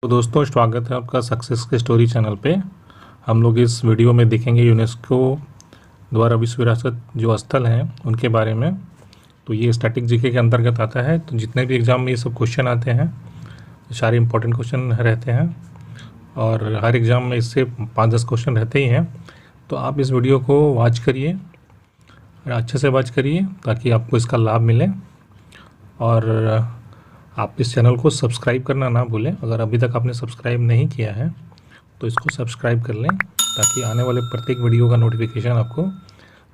तो दोस्तों, स्वागत है आपका सक्सेस के स्टोरी चैनल पे। हम लोग इस वीडियो में देखेंगे यूनेस्को द्वारा विश्व विरासत जो स्थल हैं उनके बारे में। तो ये स्टैटिक जीके के अंतर्गत आता है। तो जितने भी एग्ज़ाम में ये सब क्वेश्चन आते हैं, सारे इंपॉर्टेंट क्वेश्चन रहते हैं और हर एग्ज़ाम में इससे 5-10 क्वेश्चन रहते ही हैं। तो आप इस वीडियो को वॉच करिए, अच्छे से वॉच करिए ताकि आपको इसका लाभ मिले। और आप इस चैनल को सब्सक्राइब करना ना भूलें। अगर अभी तक आपने सब्सक्राइब नहीं किया है तो इसको सब्सक्राइब कर लें ताकि आने वाले प्रत्येक वीडियो का नोटिफिकेशन आपको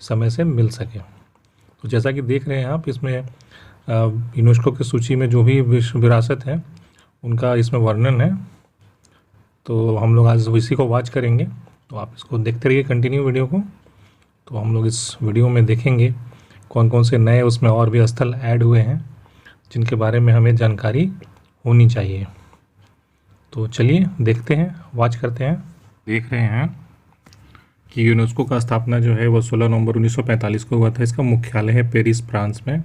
समय से मिल सके। तो जैसा कि देख रहे हैं आप, इसमें यूनेस्को की सूची में जो भी विश्व विरासत है उनका इसमें वर्णन है। तो हम लोग आज इसी को वॉच करेंगे। तो आप इसको देखते रहिए कंटिन्यू वीडियो को। तो हम लोग इस वीडियो में देखेंगे कौन कौन से नए उसमें और भी स्थल ऐड हुए हैं जिनके बारे में हमें जानकारी होनी चाहिए। तो चलिए देखते हैं, वॉच करते हैं। देख रहे हैं कि यूनेस्को का स्थापना जो है वो 16 नवंबर 1945 को हुआ था। इसका मुख्यालय है पेरिस, फ्रांस में,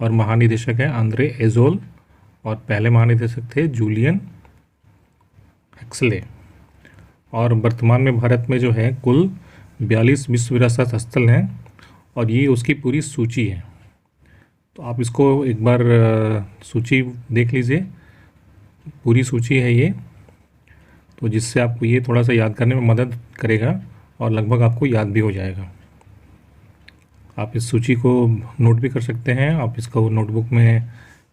और महानिदेशक है आंद्रे एजोल, और पहले महानिदेशक थे जूलियन एक्सले। और वर्तमान में भारत में जो है कुल 42 विश्व विरासत स्थल हैं और ये उसकी पूरी सूची है। तो आप इसको एक बार सूची देख लीजिए, पूरी सूची है ये। तो जिससे आपको ये थोड़ा सा याद करने में मदद करेगा और लगभग आपको याद भी हो जाएगा। आप इस सूची को नोट भी कर सकते हैं, आप इसको नोटबुक में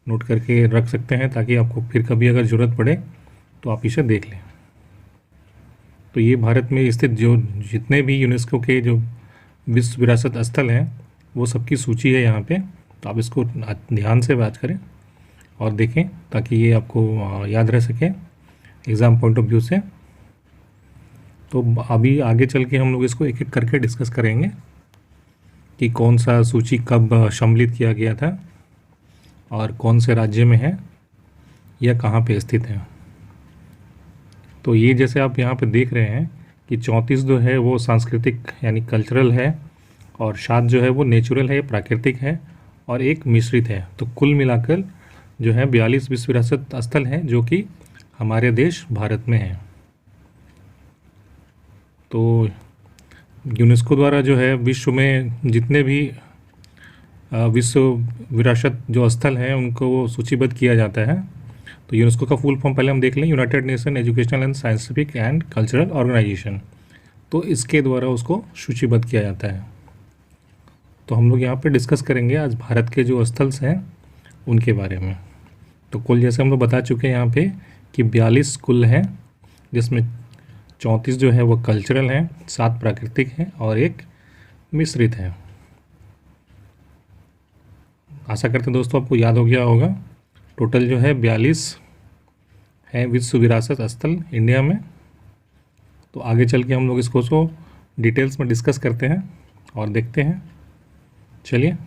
नोट करके रख सकते हैं ताकि आपको फिर कभी अगर ज़रूरत पड़े तो आप इसे देख लें। तो ये भारत में स्थित जो जितने भी यूनेस्को के जो विश्व विरासत स्थल हैं वो सबकी सूची है यहाँ पे। तो आप इसको ध्यान से वॉच करें और देखें ताकि ये आपको याद रह सके एग्ज़ाम पॉइंट ऑफ व्यू से। तो अभी आगे चल के हम लोग इसको एक एक करके डिस्कस करेंगे कि कौन सा सूची कब सम्मिलित किया गया था और कौन से राज्य में है या कहाँ पे स्थित है। तो ये जैसे आप यहाँ पे देख रहे हैं कि 34 जो है वो सांस्कृतिक यानी कल्चरल है, और 7 जो है वो नेचुरल है, प्राकृतिक है, और एक मिश्रित है। तो कुल मिलाकर जो है 42 विश्व विरासत स्थल हैं जो कि हमारे देश भारत में हैं। तो यूनेस्को द्वारा जो है विश्व में जितने भी विश्व विरासत जो स्थल हैं उनको सूचीबद्ध किया जाता है। तो यूनेस्को का फुल फॉर्म पहले हम देख लें, United Nation Educational and Scientific and Cultural Organization. तो इसके द्वारा उसको सूचीबद्ध किया जाता है। तो हम लोग यहाँ पे डिस्कस करेंगे आज भारत के जो स्थल हैं उनके बारे में। तो कुल जैसे हम लोग बता चुके हैं यहाँ पे कि 42 कुल हैं, जिसमें 34 जो है वो कल्चरल हैं, 7 प्राकृतिक हैं और एक मिश्रित है। आशा करते हैं दोस्तों आपको याद हो गया होगा। टोटल जो है 42 है विश्व विरासत स्थल इंडिया में। तो आगे चल के हम लोग इसको डिटेल्स में डिस्कस करते हैं और देखते हैं। चलिए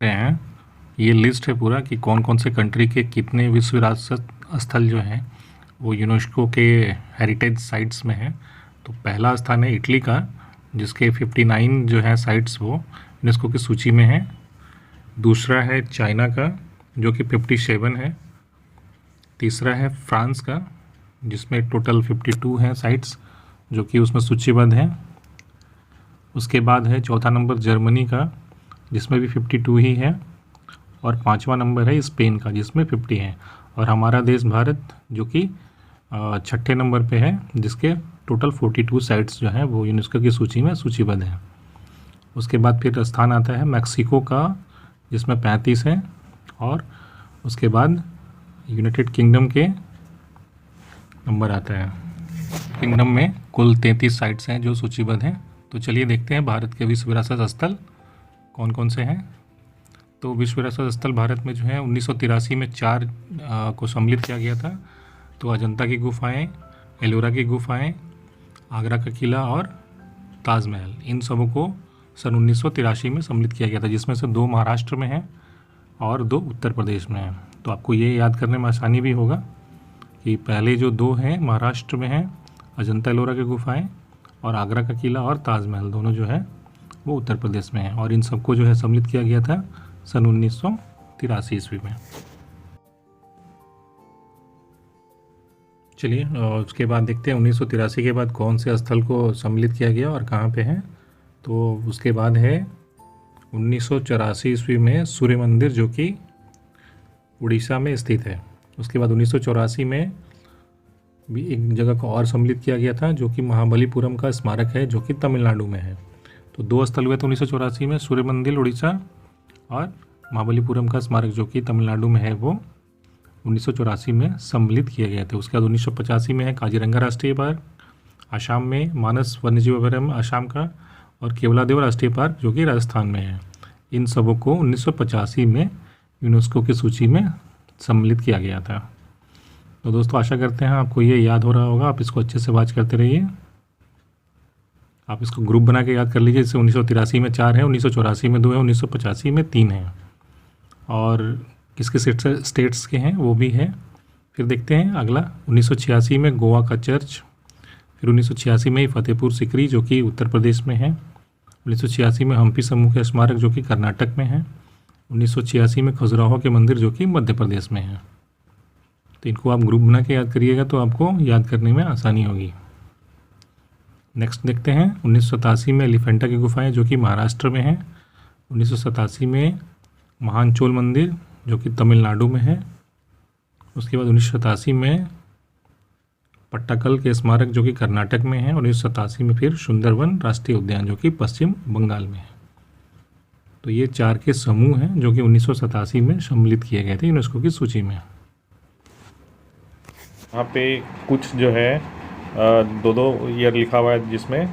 हैं, ये लिस्ट है पूरा कि कौन कौन से कंट्री के कितने विश्व विरासत स्थल जो हैं वो यूनेस्को के हेरिटेज साइट्स में हैं। तो पहला स्थान है इटली का, जिसके 59 जो है साइट्स वो यूनेस्को की सूची में हैं। दूसरा है चाइना का जो कि 57 है। तीसरा है फ्रांस का जिसमें टोटल 52 हैं साइट्स जो कि उसमें सूचीबद्ध हैं। उसके बाद है चौथा नंबर जर्मनी का जिसमें भी 52 ही है, और 5वां नंबर है स्पेन का जिसमें 50 हैं। और हमारा देश भारत जो कि 6ठे नंबर पे है जिसके टोटल 42 साइट्स जो हैं वो यूनेस्को की सूची में सूचीबद्ध हैं। उसके बाद फिर स्थान आता है मैक्सिको का जिसमें 35 हैं, और उसके बाद यूनाइटेड किंगडम के नंबर आता है। किंगडम में कुल 33 साइट्स हैं जो सूचीबद्ध हैं। तो चलिए देखते हैं भारत के विश्व विरासत स्थल कौन कौन से हैं। तो विश्व विरासत स्थल भारत में जो है 1983 में 4 को सम्मिलित किया गया था। तो अजंता की गुफाएं, एलोरा की गुफाएं, आगरा का किला और ताजमहल, इन सबों को सन 1983 में सम्मिलित किया गया था, जिसमें से 2 महाराष्ट्र में हैं और 2 उत्तर प्रदेश में हैं। तो आपको ये याद करने में आसानी भी होगा कि पहले जो 2 हैं महाराष्ट्र में हैं, अजंता एलोरा की गुफाएं और आगरा का किला और ताजमहल, दोनों जो है वो उत्तर प्रदेश में हैं। और इन सबको जो है सम्मिलित किया गया था सन 1983 ईस्वी में। चलिए उसके बाद देखते हैं 1983 के बाद कौन से स्थल को सम्मिलित किया गया और कहाँ पे हैं। तो उसके बाद है 1984 ईस्वी में सूर्य मंदिर जो कि उड़ीसा में स्थित है। उसके बाद 1984 में भी एक जगह को और सम्मिलित किया गया था जो कि महाबलीपुरम का स्मारक है जो कि तमिलनाडु में है। तो 2 स्थल हुए थे 1984 में, सूर्य मंदिर उड़ीसा और महाबलीपुरम का स्मारक जो कि तमिलनाडु में है, वो 1984 में सम्मिलित किए गए थे। उसके बाद 1985 में है काजीरंगा राष्ट्रीय पार्क आसाम में, मानस वन्यजीव अभयारण्य आसाम का, और केवलादेव राष्ट्रीय पार्क जो कि राजस्थान में है। इन सबों को 1985 में यूनेस्को की सूची में सम्मिलित किया गया था। तो दोस्तों आशा करते हैं आपको ये याद हो रहा होगा, आप इसको अच्छे से वाच करते रहिए। आप इसको ग्रुप बना के याद कर लीजिए, जैसे 1983 में 4 है, 1984 में 2 है, 1985 में 3 है, और किसके स्टेट्स के हैं वो भी है। फिर देखते हैं अगला 1986 में गोवा का चर्च, फिर 1986 में ही फतेहपुर सिकरी जो कि उत्तर प्रदेश में है, 1986 में हम्पी समूह के स्मारक जो कि कर्नाटक में है, 1986 में खजुराहो के मंदिर जो कि मध्य प्रदेश में है। तो इनको आप ग्रुप बना के याद करिएगा तो आपको याद करने में आसानी होगी। नेक्स्ट देखते हैं 1987 में एलिफेंटा की गुफाएं जो कि महाराष्ट्र में है, 1987 में महानचोल मंदिर जो कि तमिलनाडु में है। उसके बाद 1987 में पट्टाकल के स्मारक जो कि कर्नाटक में है, और 1987 में फिर सुंदरवन राष्ट्रीय उद्यान जो कि पश्चिम बंगाल में है। तो ये 4 के समूह हैं जो कि 1987 में सम्मिलित किए गए थे यूनेस्को की सूची में। यहाँ पे कुछ जो है 2-2 ईयर लिखा हुआ है जिसमें,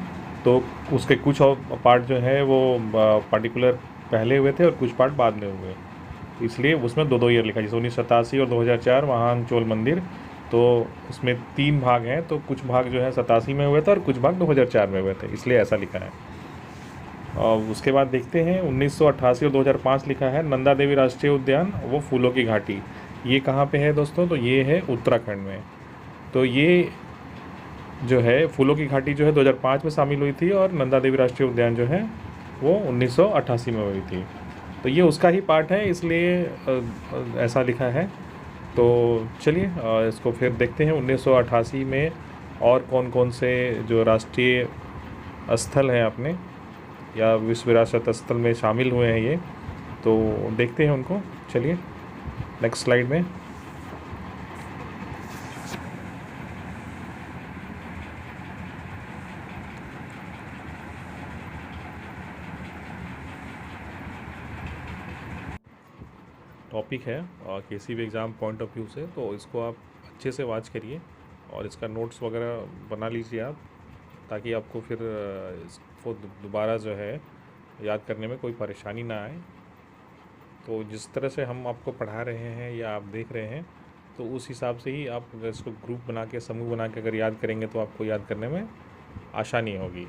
तो उसके कुछ और पार्ट जो है वो पार्टिकुलर पहले हुए थे और कुछ पार्ट बाद में हुए, इसलिए उसमें 2-2 ईयर लिखा है। जैसे 1987 और 2004 महानचोल मंदिर, तो उसमें 3 भाग हैं, तो कुछ भाग जो है 87 में हुए थे और कुछ भाग 2004 में हुए थे, इसलिए ऐसा लिखा है। और उसके बाद देखते हैं 1988 और 2005 लिखा है नंदा देवी राष्ट्रीय उद्यान, वो फूलों की घाटी। ये कहाँ पे है दोस्तों? तो ये है उत्तराखंड में। तो ये जो है फूलों की घाटी जो है 2005 में शामिल हुई थी, और नंदा देवी राष्ट्रीय उद्यान जो है वो 1988 में हुई थी। तो ये उसका ही पार्ट है, इसलिए ऐसा लिखा है। तो चलिए इसको फिर देखते हैं 1988 में और कौन कौन से जो राष्ट्रीय स्थल हैं अपने या विश्व विरासत स्थल में शामिल हुए हैं, ये तो देखते हैं उनको। चलिए नेक्स्ट स्लाइड में। टॉपिक है किसी भी एग्ज़ाम पॉइंट ऑफ व्यू से, तो इसको आप अच्छे से वॉच करिए और इसका नोट्स वगैरह बना लीजिए आप, ताकि आपको फिर इसको दोबारा जो है याद करने में कोई परेशानी ना आए। तो जिस तरह से हम आपको पढ़ा रहे हैं या आप देख रहे हैं, तो उस हिसाब से ही आप अगर इसको ग्रुप बना के, समूह बना के अगर याद करेंगे तो आपको याद करने में आसानी होगी।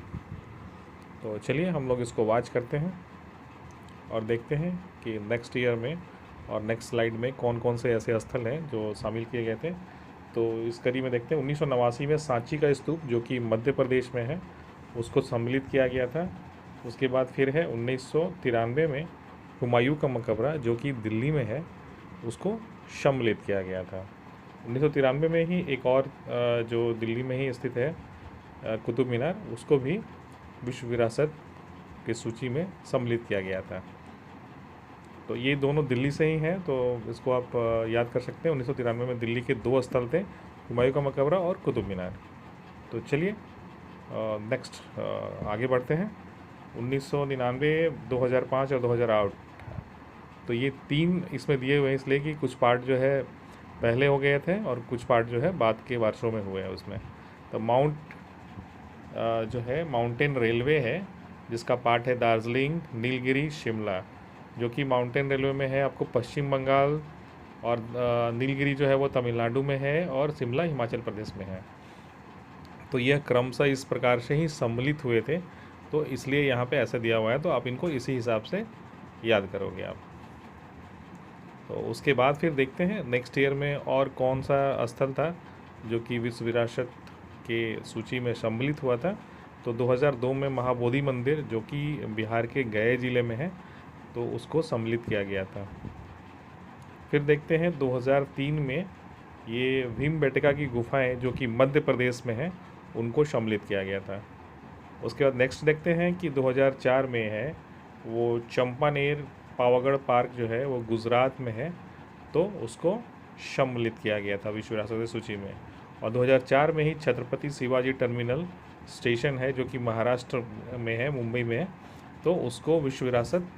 तो चलिए हम लोग इसको वॉच करते हैं और देखते हैं कि नेक्स्ट ईयर में और नेक्स्ट स्लाइड में कौन कौन से ऐसे स्थल हैं जो शामिल किए गए थे। तो इस कड़ी में देखते हैं 1989 में सांची का स्तूप जो कि मध्य प्रदेश में है, उसको सम्मिलित किया गया था। उसके बाद फिर है 1993 में हुमायूं का मकबरा जो कि दिल्ली में है, उसको सम्मिलित किया गया था। 1993 में ही एक और जो दिल्ली में ही स्थित है कुतुब मीनार, उसको भी विश्व विरासत की सूची में सम्मिलित किया गया था। तो ये दोनों दिल्ली से ही हैं, तो इसको आप याद कर सकते हैं। 1993 में दिल्ली के 2 स्थल थे, हुमायूं का मकबरा और कुतुब मीनार। तो चलिए नेक्स्ट आगे बढ़ते हैं। 1999, 2005 और तो ये 3 इसमें दिए हुए हैं इसलिए कि कुछ पार्ट जो है पहले हो गए थे और कुछ पार्ट जो है बाद के वर्षों में हुए हैं उसमें। तो जो है माउंटेन रेलवे है, जिसका पार्ट है दार्जिलिंग, नीलगिरी, शिमला, जो कि माउंटेन रेलवे में है आपको पश्चिम बंगाल, और नीलगिरी जो है वो तमिलनाडु में है, और शिमला हिमाचल प्रदेश में है। तो यह क्रमशः इस प्रकार से ही सम्मिलित हुए थे, तो इसलिए यहाँ पे ऐसे दिया हुआ है, तो आप इनको इसी हिसाब से याद करोगे आप। तो उसके बाद फिर देखते हैं नेक्स्ट ईयर में और कौन सा स्थल था जो कि विश्व विरासत के सूची में सम्मिलित हुआ था। तो 2002 में महाबोधि मंदिर, जो कि बिहार के गया जिले में है, तो उसको सम्मिलित किया गया था। फिर देखते हैं 2003 में ये भीमबेटका की गुफाएं, जो कि मध्य प्रदेश में है, उनको सम्मिलित किया गया था। उसके बाद नेक्स्ट देखते हैं कि 2004 में है वो चंपानेर पावागढ़ पार्क जो है वो गुजरात में है, तो उसको सम्मिलित किया गया था विश्व विरासत सूची में। और 2004 में ही छत्रपति शिवाजी टर्मिनल स्टेशन है, जो कि महाराष्ट्र में है, मुंबई में है, तो उसको विश्व विरासत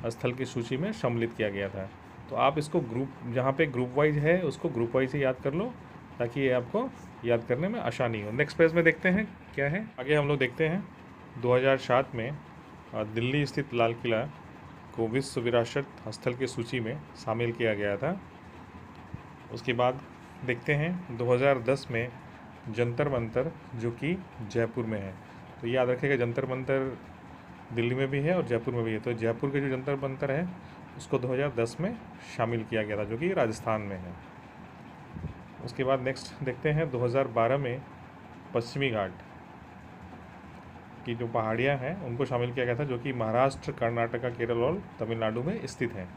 स्थल की सूची में सम्मिलित किया गया था। तो आप इसको ग्रुप, जहाँ पे ग्रुप वाइज है उसको ग्रुप वाइज ही याद कर लो, ताकि ये आपको याद करने में आसानी हो। नेक्स्ट पेज में देखते हैं क्या है आगे। हम लोग देखते हैं 2007 में दिल्ली स्थित लाल किला को विश्व विरासत स्थल की सूची में शामिल किया गया था। उसके बाद देखते हैं 2010 में जंतर मंतर, जो कि जयपुर में है। तो याद रखिएगा जंतर मंतर दिल्ली में भी है और जयपुर में भी है। तो जयपुर के जो जंतर मंतर है उसको 2010 में शामिल किया गया था, जो कि राजस्थान में है। उसके बाद नेक्स्ट देखते हैं 2012 में पश्चिमी घाट की जो पहाड़ियाँ हैं उनको शामिल किया गया था, जो कि महाराष्ट्र, कर्नाटका, केरल और तमिलनाडु में स्थित हैं।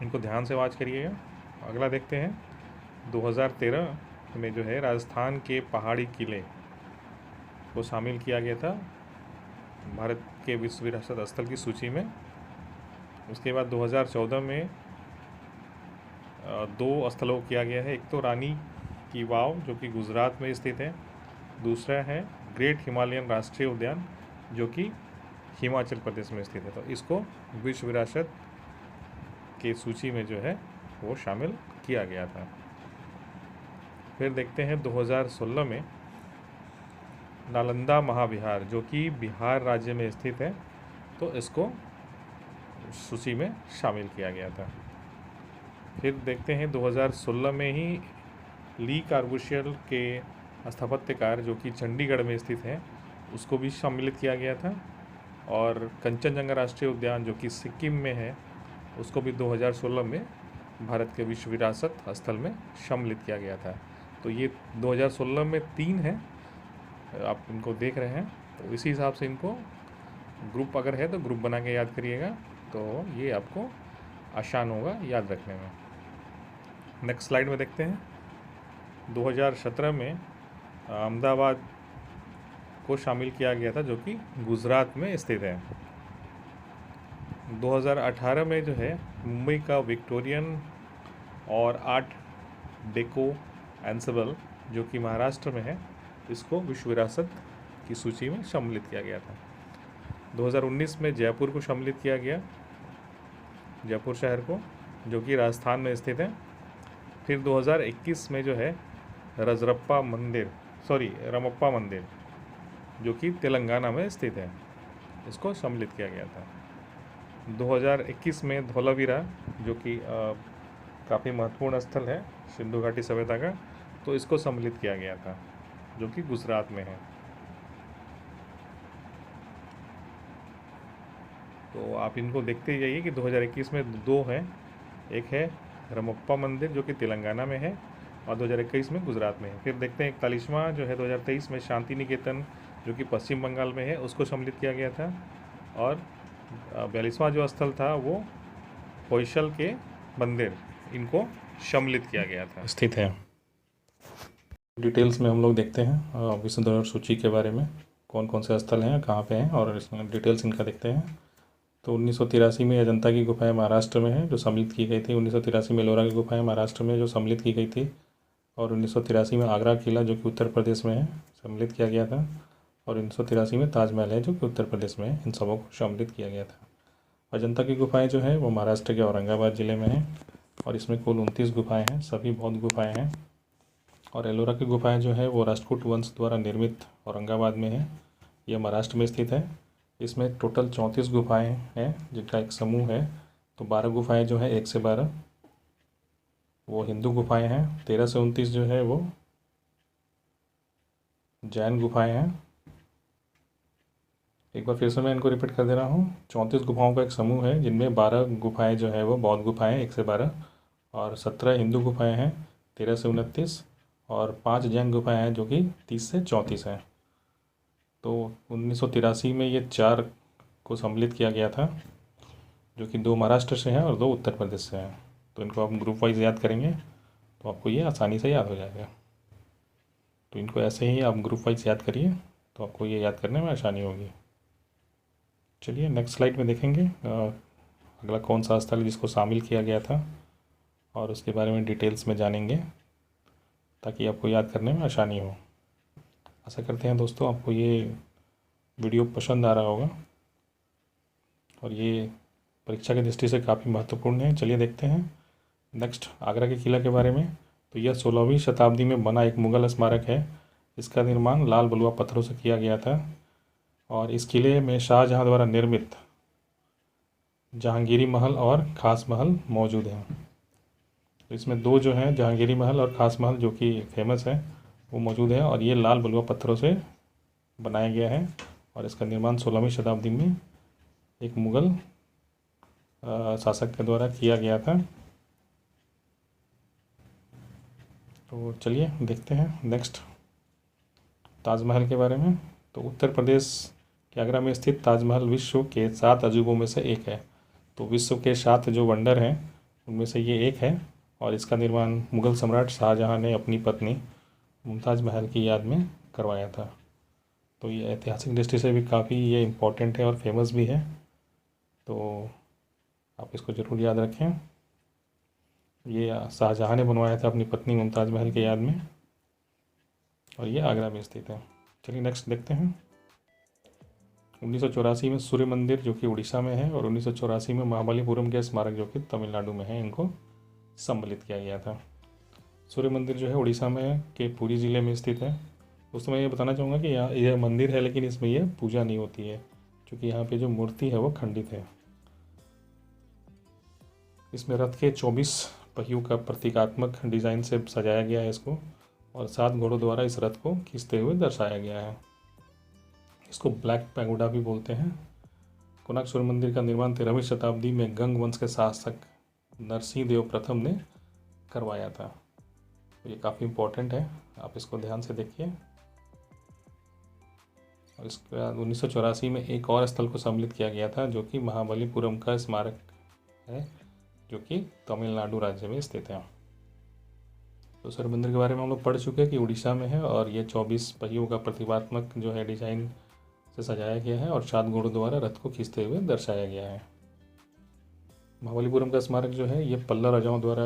इनको ध्यान से वाच करिएगा। अगला देखते हैं 2013 में जो है राजस्थान के पहाड़ी किले को शामिल किया गया था भारत के विश्व विरासत स्थल की सूची में। उसके बाद 2014 में 2 स्थलों को किया गया है। एक तो रानी की वाव, जो कि गुजरात में स्थित है। दूसरा है ग्रेट हिमालयन राष्ट्रीय उद्यान, जो कि हिमाचल प्रदेश में स्थित है। तो इसको विश्व विरासत की सूची में जो है वो शामिल किया गया था। फिर देखते हैं 2016 में नालंदा महाविहार, जो कि बिहार राज्य में स्थित है, तो इसको सूची में शामिल किया गया था। फिर देखते हैं 2016 में ही ली कार्बूशियल के स्थापत्यकार, जो कि चंडीगढ़ में स्थित है, उसको भी सम्मिलित किया गया था। और कंचनजंगा राष्ट्रीय उद्यान, जो कि सिक्किम में है, उसको भी 2016 में भारत के विश्व विरासत स्थल में सम्मिलित किया गया था। तो ये 2016 में 3 हैं, आप इनको देख रहे हैं। तो इसी हिसाब से इनको ग्रुप अगर है तो ग्रुप बना के याद करिएगा, तो ये आपको आसान होगा याद रखने में। नेक्स्ट स्लाइड में देखते हैं 2017 में अहमदाबाद को शामिल किया गया था, जो कि गुजरात में स्थित है। 2018 में जो है मुंबई का विक्टोरियन और आर्ट डेको एंसेबल, जो कि महाराष्ट्र में है, इसको विश्व विरासत की सूची में सम्मिलित किया गया था। 2019 में जयपुर को सम्मिलित किया गया, जयपुर शहर को, जो कि राजस्थान में स्थित है। फिर 2021 में जो है रमप्पा मंदिर, जो कि तेलंगाना में स्थित है, इसको सम्मिलित किया गया था। 2021 में धौलावीरा, जो कि काफ़ी महत्वपूर्ण स्थल है सिंधु घाटी सभ्यता का, तो इसको सम्मिलित किया गया था, जो कि गुजरात में है। तो आप इनको देखते ही जाइए कि 2021 में 2 हैं, एक है रमप्पा मंदिर, जो कि तेलंगाना में है, और 2021 में गुजरात में है। फिर देखते हैं 41वां जो है 2023 में शांति निकेतन, जो कि पश्चिम बंगाल में है, उसको सम्मिलित किया गया था। और 42वां जो स्थल था वो होयसल के मंदिर, इनको सम्मिलित किया गया था, स्थित है। डिटेल्स में हम लोग देखते हैं विश्व धरोहर सूची के बारे में, कौन कौन से स्थल हैं, कहाँ पे हैं, और इसमें डिटेल्स इनका देखते हैं। तो 1983 में अजंता की गुफाएं महाराष्ट्र में है, जो सम्मिलित की गई थी। 1983 में एलोरा की गुफाएं महाराष्ट्र में, जो सम्मिलित की गई थी। और 1983 में आगरा किला, जो कि उत्तर प्रदेश में है, सम्मिलित किया गया था। और 1983 में ताजमहल है, जो कि उत्तर प्रदेश में है। इन सबों को सम्मिलित किया गया था। अजंता की गुफाएं जो है वो महाराष्ट्र के औरंगाबाद ज़िले में हैं और इसमें कुल 29 गुफाएं हैं, सभी बौद्ध गुफाएं हैं। और एलोरा की गुफाएं जो है वो राष्ट्रकूट वंश द्वारा निर्मित औरंगाबाद में है, यह महाराष्ट्र में स्थित है। इसमें टोटल 34 गुफाएं हैं जिनका एक समूह है। तो 12 गुफाएं जो है 1 से 12 वो हिंदू गुफाएं हैं, 13 से 29 जो है वो जैन गुफाएं हैं। एक बार फिर से मैं इनको रिपीट कर दे रहा हूँ। 34 गुफाओं का एक समूह है जिनमें 12 गुफाएं जो है वो बौद्ध गुफाएं 1 से 12 और 17 हिंदू गुफाएं हैं 13 से 29 और 5 जैन गुफाएं हैं जो कि 30 से 34 हैं। तो 1983 में ये 4 को सम्मिलित किया गया था, जो कि 2 महाराष्ट्र से हैं और 2 उत्तर प्रदेश से हैं। तो इनको आप ग्रुप वाइज याद करेंगे तो आपको ये आसानी से याद हो जाएगा। तो इनको ऐसे ही आप ग्रुप वाइज याद करिए तो आपको ये याद करने में आसानी होगी। चलिए नेक्स्ट स्लाइड में देखेंगे अगला कौन सा स्थल है जिसको शामिल किया गया था और उसके बारे में डिटेल्स में जानेंगे ताकि आपको याद करने में आसानी हो। आशा करते हैं दोस्तों आपको ये वीडियो पसंद आ रहा होगा और ये परीक्षा की दृष्टि से काफ़ी महत्वपूर्ण है। चलिए देखते हैं नेक्स्ट आगरा के किला के बारे में। तो यह 16वीं शताब्दी में बना एक मुग़ल स्मारक है। इसका निर्माण लाल बलुआ पत्थरों से किया गया था और इस किले में शाहजहाँ द्वारा निर्मित जहांगीरी महल और खास महल मौजूद हैं। तो इसमें 2 जो हैं जहांगीरी महल और खास महल जो कि फेमस है वो मौजूद है और ये लाल बलुआ पत्थरों से बनाया गया है और इसका निर्माण 16वीं शताब्दी में एक मुग़ल शासक के द्वारा किया गया था। तो चलिए देखते हैं नेक्स्ट ताजमहल के बारे में। तो उत्तर प्रदेश के आगरा में स्थित ताजमहल विश्व के 7 अजूबों में से एक है। तो विश्व के 7 जो वंडर हैं उनमें से ये एक है और इसका निर्माण मुग़ल सम्राट शाहजहाँ ने अपनी पत्नी मुमताज़ महल की याद में करवाया था। तो ये ऐतिहासिक दृष्टि से भी काफ़ी ये इम्पोर्टेंट है और फेमस भी है, तो आप इसको ज़रूर याद रखें। ये शाहजहाँ ने बनवाया था अपनी पत्नी मुमताज़ महल की याद में और ये आगरा में स्थित है। चलिए नेक्स्ट देखते हैं। 1984 में सूर्य मंदिर जो कि उड़ीसा में है और 1984 में महाबलीपुरम के स्मारक जो कि तमिलनाडु में है, इनको सम्मिलित किया गया था। सूर्य मंदिर जो है उड़ीसा में के पुरी ज़िले में स्थित है। दोस्तों मैं ये बताना चाहूँगा कि यहाँ यह मंदिर है लेकिन इसमें यह पूजा नहीं होती है क्योंकि यहाँ पे जो मूर्ति है वो खंडित है। इसमें रथ के 24 पहियों का प्रतीकात्मक डिज़ाइन से सजाया गया है इसको और 7 घोड़ों द्वारा इस रथ को खींचते हुए दर्शाया गया है। इसको ब्लैक पैगोडा भी बोलते हैं। कोणार्क सूर्य मंदिर का निर्माण 13वीं शताब्दी में गंग वंश के शासक नरसिंह देव प्रथम ने करवाया था। तो ये काफ़ी इम्पोर्टेंट है, आप इसको ध्यान से देखिए। और इसके बाद 1984 में एक और स्थल को सम्मिलित किया गया था जो कि महाबलीपुरम का स्मारक है जो कि तमिलनाडु राज्य में स्थित है। तो सूर्य मंदिर के बारे में हम लोग पढ़ चुके हैं कि उड़ीसा में है और ये 24 पहियों का प्रतीकात्मक जो है डिज़ाइन से सजाया गया है और 7 घोड़ों द्वारा रथ को खींचते हुए दर्शाया गया है। महाबलीपुरम का स्मारक जो है ये पल्लव राजाओं द्वारा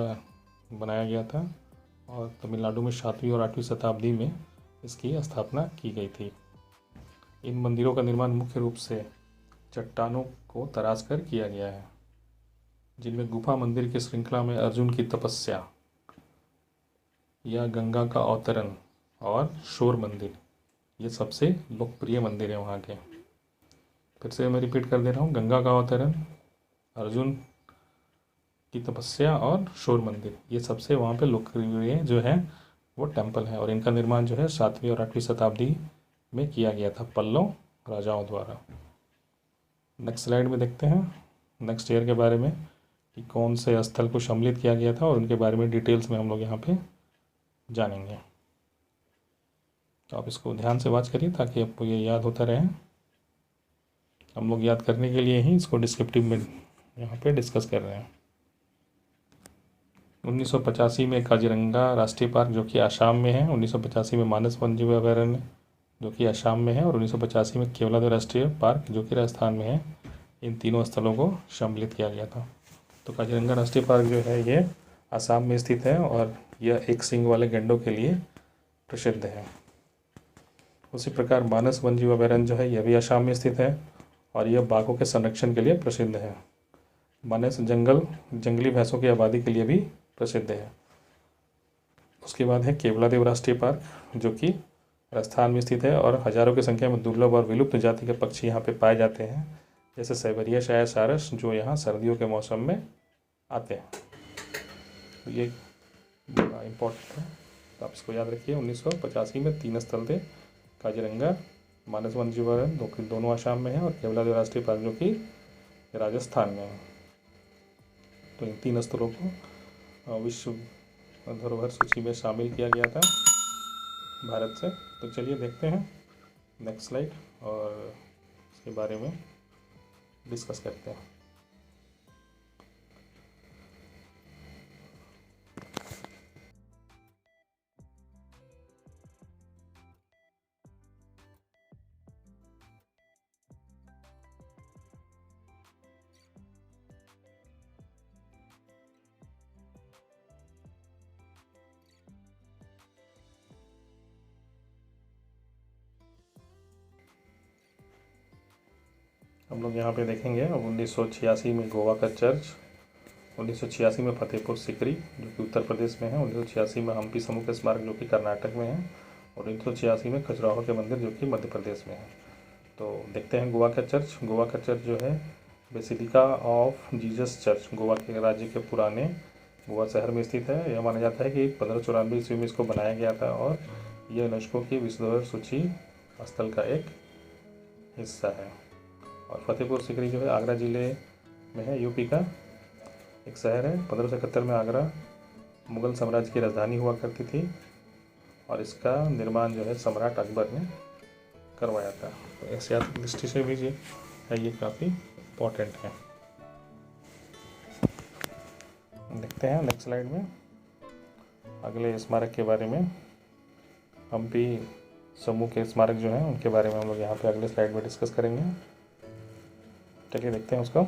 बनाया गया था और तमिलनाडु में 7वीं और 8वीं शताब्दी में इसकी स्थापना की गई थी। इन मंदिरों का निर्माण मुख्य रूप से चट्टानों को तराश कर किया गया है, जिनमें गुफा मंदिर की श्रृंखला में अर्जुन की तपस्या या गंगा का अवतरण और शोर मंदिर ये सबसे लोकप्रिय मंदिर है वहाँ के। फिर से मैं रिपीट कर दे रहा हूँ, गंगा का अवतरण, अर्जुन की तपस्या और शोर मंदिर ये सबसे वहाँ पे लोकप्रिय जो है वो टेम्पल है और इनका निर्माण जो है 7वीं और 8वीं शताब्दी में किया गया था पल्लव राजाओं द्वारा। नेक्स्ट स्लाइड में देखते हैं नेक्स्ट ईयर के बारे में कि कौन से स्थल को सम्मिलित किया गया था और उनके बारे में डिटेल्स में हम लोग यहाँ पे जानेंगे। तो आप इसको ध्यान से वॉच करिए ताकि आपको ये याद होता रहे। हम लोग याद करने के लिए ही इसको डिस्क्रिप्टिव में यहाँ पे डिस्कस कर रहे हैं। 1985 में काजीरंगा राष्ट्रीय पार्क जो कि आसाम में है, 1985 में मानस वन्यजीव अभयारण्य जो कि आसाम में है और 1985 में केवलादेव राष्ट्रीय पार्क जो कि राजस्थान में है, इन तीनों स्थलों को सम्मिलित किया गया था। तो काजीरंगा राष्ट्रीय पार्क जो है ये आसाम में स्थित है और यह एक सींग वाले गैंडों के लिए प्रसिद्ध है। उसी प्रकार मानस वन्यजीव अभयारण्य जो है यह भी आसाम में स्थित है और यह बाघों के संरक्षण के लिए प्रसिद्ध है। मानस जंगली भैंसों की आबादी के लिए भी प्रसिद्ध है। उसके बाद है केवलादेव राष्ट्रीय पार्क, जो कि राजस्थान में स्थित है और हजारों की संख्या में दुर्लभ और विलुप्त जाति के पक्षी यहाँ पे पाए जाते हैं, जैसे साइबेरिया शायर सारस, जो यहाँ सर्दियों के मौसम में आते हैं। तो ये बड़ा इम्पोर्टेंट है, तो आप इसको याद रखिए। 1985 में 3 स्थल थे, काजीरंगा, मानस वन्यजीवन दोनों आसाम में है, और केवलादेव राष्ट्रीय पार्क जो कि राजस्थान में है। तो इन 3 स्थलों को विश्व धरोहर सूची में शामिल किया गया था भारत से। तो चलिए देखते हैं नेक्स्ट स्लाइड और इसके बारे में डिस्कस करते हैं। हम लोग यहाँ पे देखेंगे 1986 में गोवा का चर्च, 1986 में फतेहपुर सिकरी जो कि उत्तर प्रदेश में है, 1986 में हम्पी समूह के स्मारक जो कि कर्नाटक में है, और 1986 में खजुराहो के मंदिर जो कि मध्य प्रदेश में है। तो देखते हैं गोवा का चर्च। गोवा का चर्च जो है basilica of Jesus church Goa के राज्य के पुराने गोवा शहर में स्थित है। यह माना जाता है कि 1594 ईस्वी में इसको बनाया गया था, और यह यूनेस्को की विश्व धरोहर सूची स्थल का एक हिस्सा है। और फतेहपुर सिकरी जो है आगरा ज़िले में है, यूपी का एक शहर है। 1571 में आगरा मुगल साम्राज्य की राजधानी हुआ करती थी, और इसका निर्माण जो है सम्राट अकबर ने करवाया था। तो ऐतिहासिक दृष्टि से भी ये काफ़ी इम्पोर्टेंट है। देखते हैं नेक्स्ट स्लाइड में अगले स्मारक के बारे में। हम्पी समूह के स्मारक जो हैं उनके बारे में हम लोग यहाँ पे अगले स्लाइड में डिस्कस करेंगे। चलिए देखते हैं उसको।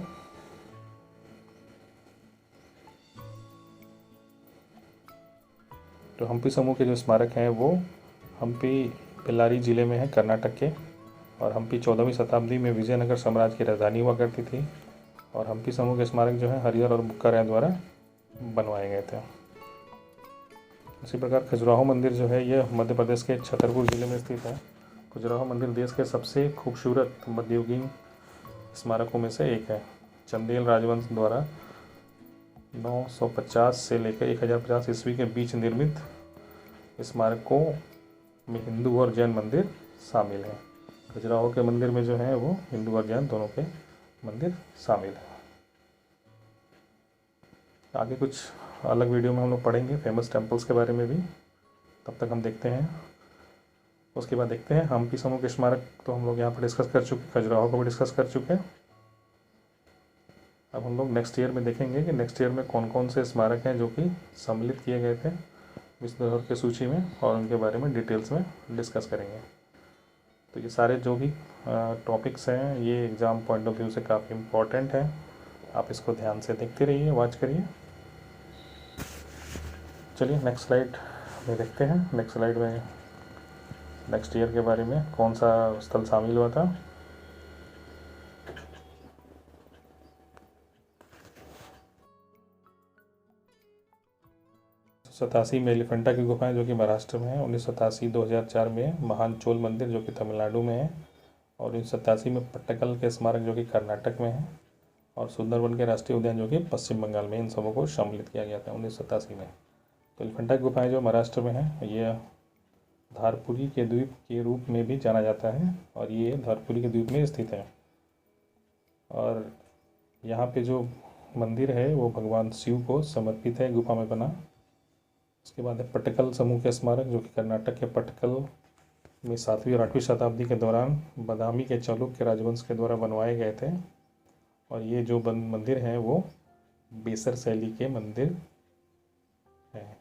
तो हम्पी समूह के जो स्मारक हैं वो हम्पी बेल्लारी ज़िले में है, कर्नाटक के। और हम्पी 14वीं शताब्दी में विजयनगर साम्राज्य की राजधानी हुआ करती थी। और हम्पी समूह के स्मारक जो है हरिहर और बुक्का राय द्वारा बनवाए गए थे। इसी प्रकार खजुराहो मंदिर जो है यह मध्य प्रदेश के छतरपुर ज़िले में स्थित है। खजुराहो मंदिर देश के सबसे खूबसूरत मध्ययुगीन स्मारकों में से एक है। चंदेल राजवंश द्वारा 950 से लेकर 1050 ईस्वी के बीच निर्मित स्मारकों में हिंदू और जैन मंदिर शामिल हैं। खजुराहो के मंदिर में जो है वो हिंदू और जैन दोनों के मंदिर शामिल हैं। आगे कुछ अलग वीडियो में हम लोग पढ़ेंगे फेमस टेम्पल्स के बारे में भी, तब तक हम देखते हैं। उसके बाद देखते हैं हम्पी समूह के स्मारक तो हम लोग यहाँ पर डिस्कस कर चुके, खजुराहो को भी डिस्कस कर चुके हैं। अब हम लोग नेक्स्ट ईयर में देखेंगे कि नेक्स्ट ईयर में कौन कौन से स्मारक हैं जो कि सम्मिलित किए गए थे विश्व धरोहर की सूची में, और उनके बारे में डिटेल्स में डिस्कस करेंगे। तो ये सारे जो भी टॉपिक्स हैं ये एग्ज़ाम पॉइंट ऑफ व्यू से काफ़ी इम्पोर्टेंट है। आप इसको ध्यान से देखते रहिए, वॉच करिए। चलिए नेक्स्ट स्लाइड में देखते हैं। नेक्स्ट स्लाइड में नेक्स्ट ईयर के बारे में कौन सा स्थल शामिल हुआ था। 87 में एलिफेंटा की गुफाएं जो कि महाराष्ट्र में है। 1987-2004 में महान चोल मंदिर जो कि तमिलनाडु में है। और 1987 में पट्टकल के स्मारक जो कि कर्नाटक में है। और सुंदरवन के राष्ट्रीय उद्यान जो कि पश्चिम बंगाल में, इन सबों को सम्मिलित किया गया था 1987 में। तो एलिफेंटा की गुफाएँ जो महाराष्ट्र में है, ये धारपुरी के द्वीप के रूप में भी जाना जाता है, और ये धारपुरी के द्वीप में स्थित है। और यहाँ पे जो मंदिर है वो भगवान शिव को समर्पित है, गुफा में बना। उसके बाद है पट्टकल समूह के स्मारक जो कि कर्नाटक के पट्टकल में 7वीं और 8वीं शताब्दी के दौरान बादामी के चालुक्य राजवंश के द्वारा बनवाए गए थे। और ये जो मंदिर हैं वो बेसर शैली के मंदिर हैं।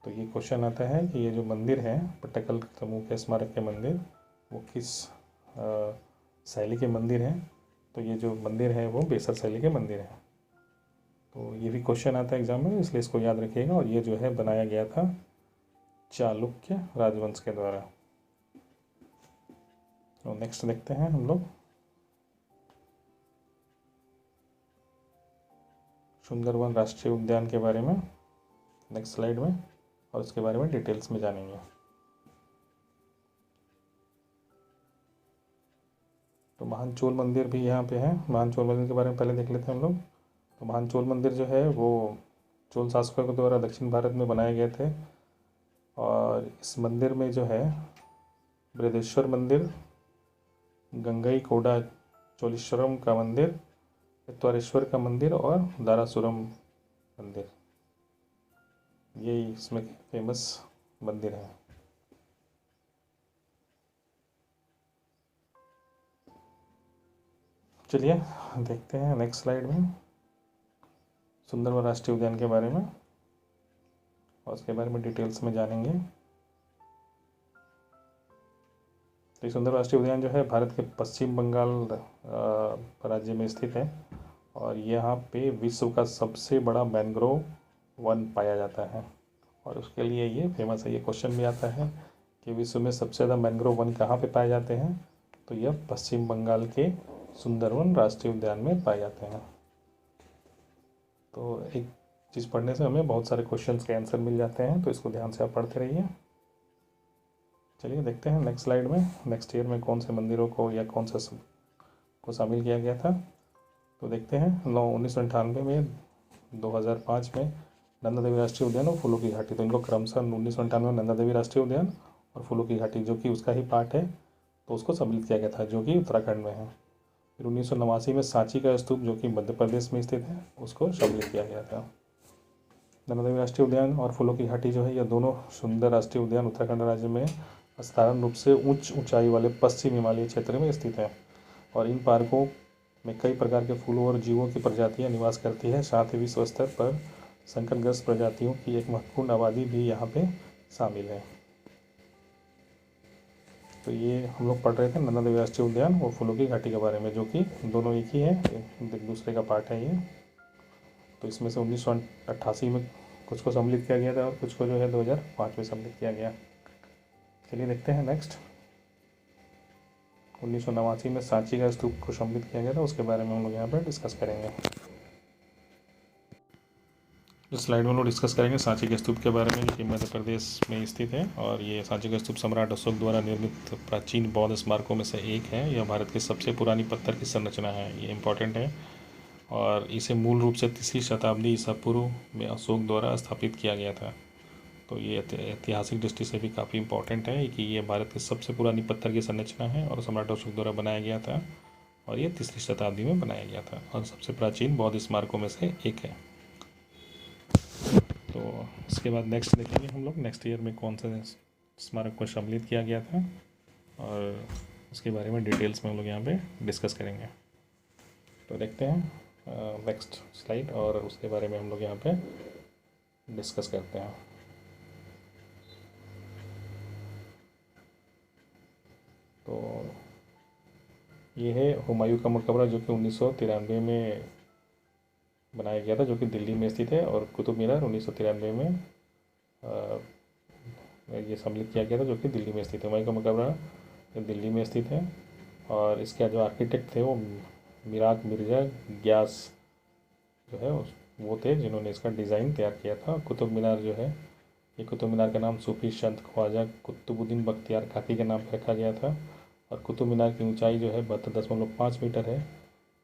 तो ये क्वेश्चन आता है कि ये जो मंदिर हैं पट्टकल समूह के स्मारक के मंदिर वो किस शैली के मंदिर हैं। तो ये जो मंदिर है वो बेसर शैली के मंदिर हैं। तो ये भी क्वेश्चन आता है एग्जाम में, इसलिए इसको याद रखिएगा। और ये जो है बनाया गया था चालुक्य राजवंश के द्वारा। तो नेक्स्ट देखते हैं हम लोग। सुंदरवन राष्ट्रीय उद्यान के बारे में नेक्स्ट स्लाइड में, और उसके बारे में डिटेल्स में जानेंगे। तो महान चोल मंदिर भी यहाँ पे है। महान चोल मंदिर के बारे में पहले देख लेते हैं हम लोग। तो महान चोल मंदिर जो है वो चोल शासकों के द्वारा दक्षिण भारत में बनाए गए थे, और इस मंदिर में जो है बृहदेश्वर मंदिर, गंगई कोडा चोलीश्वरम का मंदिर, इतवारेश्वर का मंदिर और दारासुरम मंदिर, ये इसमें फेमस मंदिर है। चलिए देखते हैं नेक्स्ट स्लाइड में सुंदरवन राष्ट्रीय उद्यान के बारे में, और उसके बारे में डिटेल्स में जानेंगे। तो ये सुंदरवन राष्ट्रीय उद्यान जो है भारत के पश्चिम बंगाल राज्य में स्थित है, और यहाँ पे विश्व का सबसे बड़ा मैंग्रोव वन पाया जाता है, और उसके लिए ये फेमस है। ये क्वेश्चन भी आता है कि विश्व में सबसे ज़्यादा मैंग्रोव वन कहाँ पे पाए जाते हैं, तो यह पश्चिम बंगाल के सुंदरवन राष्ट्रीय उद्यान में पाए जाते हैं। तो एक चीज़ पढ़ने से हमें बहुत सारे क्वेश्चंस के आंसर मिल जाते हैं, तो इसको ध्यान से आप पढ़ते रहिए। चलिए देखते हैं नेक्स्ट स्लाइड में नेक्स्ट ईयर में कौन से मंदिरों को या कौन से को शामिल किया गया था। तो देखते हैं 1998 में, 2005 में नंदा देवी राष्ट्रीय उद्यान और फूलों की घाटी। तो इनको क्रमशः 1998 में नंदा देवी राष्ट्रीय उद्यान और फूलों की घाटी जो कि उसका ही पार्ट है, तो उसको सम्मिलित किया गया था, जो कि उत्तराखंड में है। फिर 1989 में सांची का स्तूप जो कि मध्य प्रदेश में स्थित है, उसको सम्मिलित किया गया था। नंदा देवी राष्ट्रीय उद्यान और फूलों की घाटी जो है, यह दोनों सुंदर राष्ट्रीय उद्यान उत्तराखंड राज्य में साधारण रूप से उच्च ऊंचाई वाले पश्चिम हिमालय क्षेत्र में स्थित है, और इन पार्कों में कई प्रकार के फूलों और जीवों की प्रजातियां निवास करती है। साथ ही विश्व स्तर पर संकटग्रस्त प्रजातियों की एक महत्वपूर्ण आबादी भी यहाँ पे शामिल है। तो ये हम लोग पढ़ रहे थे नंदा देवी राष्ट्रीय उद्यान और फूलों की घाटी के बारे में, जो कि दोनों एक ही है, एक दूसरे का पार्ट है ये। तो इसमें से 1988 में कुछ को सम्मिलित किया गया था और कुछ को जो है 2005 में सम्मिलित किया गया। चलिए देखते हैं नेक्स्ट। 1989 में सांची का स्तूप को सम्मिलित किया गया था, उसके बारे में हम लोग यहाँ पर डिस्कस करेंगे। इस स्लाइड में हम लोग डिस्कस करेंगे सांची के स्तूप के बारे में, जो कि मध्य प्रदेश में स्थित है। और ये सांची का स्तूप सम्राट अशोक द्वारा निर्मित प्राचीन बौद्ध स्मारकों में से एक है। यह भारत की सबसे पुरानी पत्थर की संरचना है, ये इम्पॉर्टेंट है। और इसे मूल रूप से 3री शताब्दी ईसा पूर्व में अशोक द्वारा स्थापित किया गया था। तो ये ऐतिहासिक दृष्टि से भी काफ़ी इम्पॉर्टेंट है कि ये भारत की सबसे पुरानी पत्थर की संरचना है और सम्राट अशोक द्वारा बनाया गया था, और ये 3री शताब्दी में बनाया गया था, और सबसे प्राचीन बौद्ध स्मारकों में से एक है। तो इसके बाद नेक्स्ट देखेंगे हम लोग नेक्स्ट ईयर में कौन से स्मारक को सम्मिलित किया गया था, और उसके बारे में डिटेल्स में हम लोग यहाँ पे डिस्कस करेंगे। तो देखते हैं नेक्स्ट स्लाइड, और उसके बारे में हम लोग यहाँ पे डिस्कस करते हैं। तो ये है हुमायूं का मकबरा, जो कि 1993 में बनाया गया था, जो कि दिल्ली में स्थित है। और कुतुब मीनार 1993 में ये सम्मिलित किया गया था, जो कि दिल्ली में स्थित है। हुमायूं का मकबरा दिल्ली में स्थित है, और इसके जो आर्किटेक्ट थे वो मिराक मिर्जा ग्यास जो है वो थे, जिन्होंने इसका डिज़ाइन तैयार किया था। कुतुब मीनार जो है, ये कुतुब मीनार का नाम सूफी संत ख्वाजा कुतुबुद्दीन बख्तियार काकी के नाम पर रखा गया था। और कुतुब मीनार की ऊंचाई जो है 72.5 मीटर है,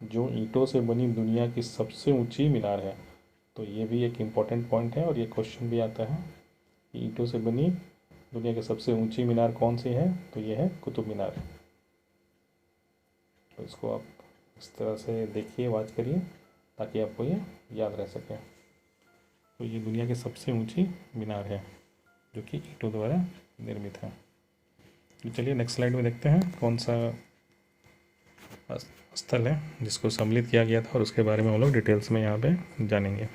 जो ईंटों से बनी दुनिया की सबसे ऊंची मीनार है। तो ये भी एक इम्पॉर्टेंट पॉइंट है, और ये क्वेश्चन भी आता है कि ईंटों से बनी दुनिया की सबसे ऊंची मीनार कौन सी है, तो ये है कुतुब मीनार। तो इसको आप इस तरह से देखिए, वाच करिए, ताकि आपको ये याद रह सके। तो ये दुनिया की सबसे ऊंची मीनार है, जो कि ईंटों द्वारा निर्मित है। तो चलिए नेक्स्ट स्लाइड में देखते हैं कौन सा स्थल है जिसको सम्मिलित किया गया था, और उसके बारे में हम लोग डिटेल्स में यहाँ पे जानेंगे।